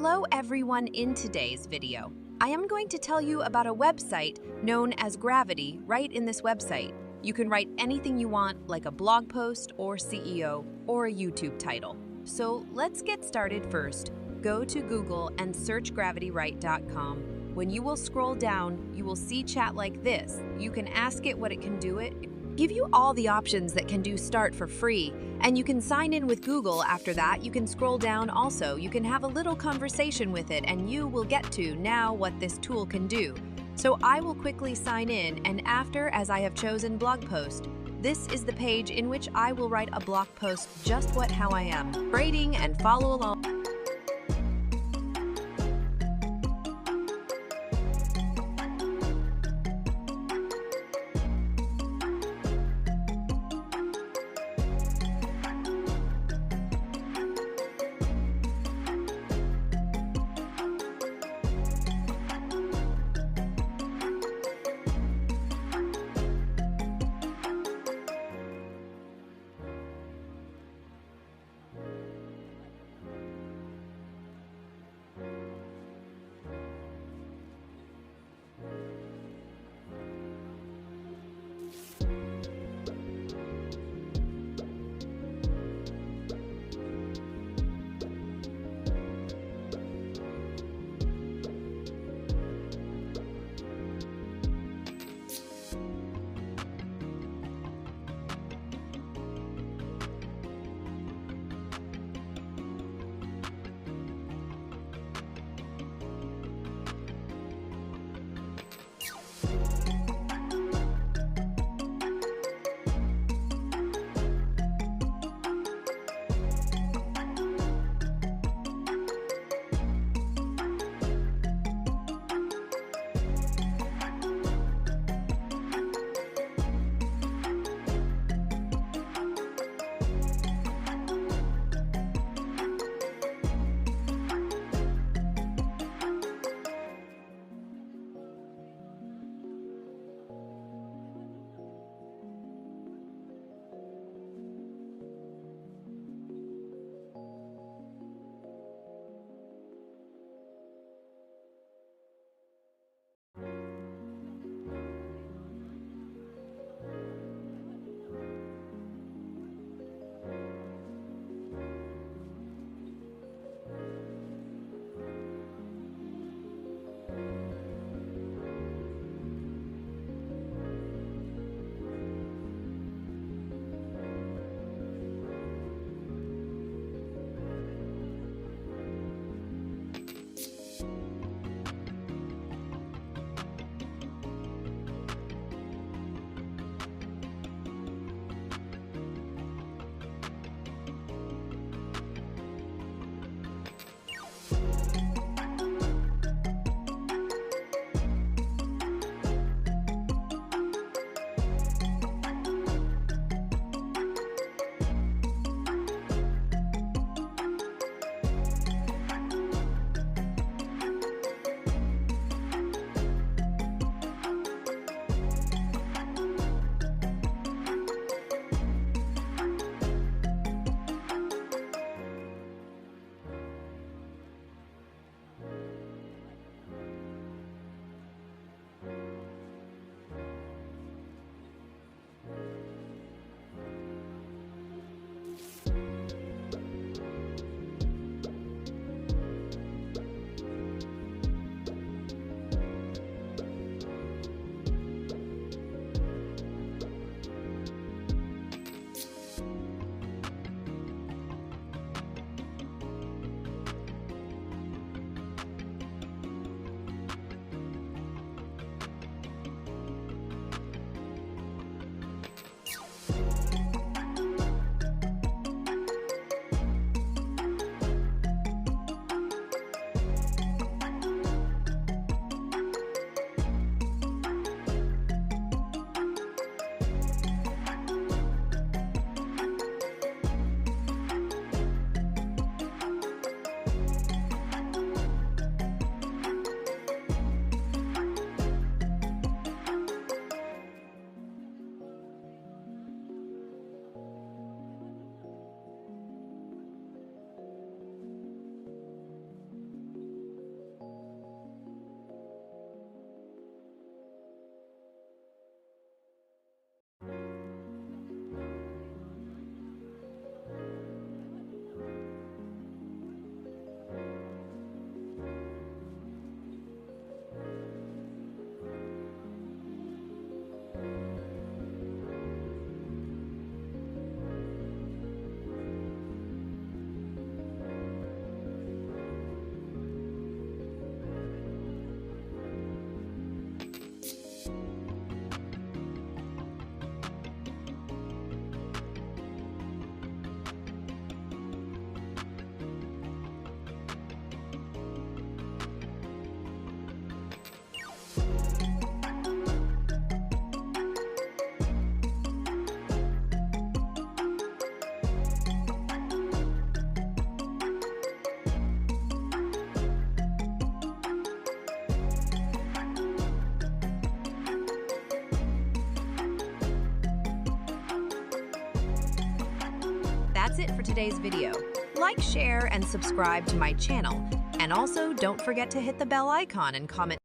Hello everyone. In today's video, I am going to tell you about a website known as Gravity. Right in this website, you can write anything you want, like a blog post or CEO or a YouTube title. So let's get started. First, go to Google and search gravitywrite.com. When you will scroll down, you will see chat like this. You can ask it what it can do. Give you all the options that can do start for free, and you can sign in with Google. After that, you can scroll down. Also, you can have a little conversation with it, and you will get to now what this tool can do. So I will quickly sign in, and after, as I have chosen blog post, this is the page in which I will write a blog post just how I am, rating and follow along. that's it for today's video. Like, share, and subscribe to my channel. And also, don't forget to hit the bell icon and comment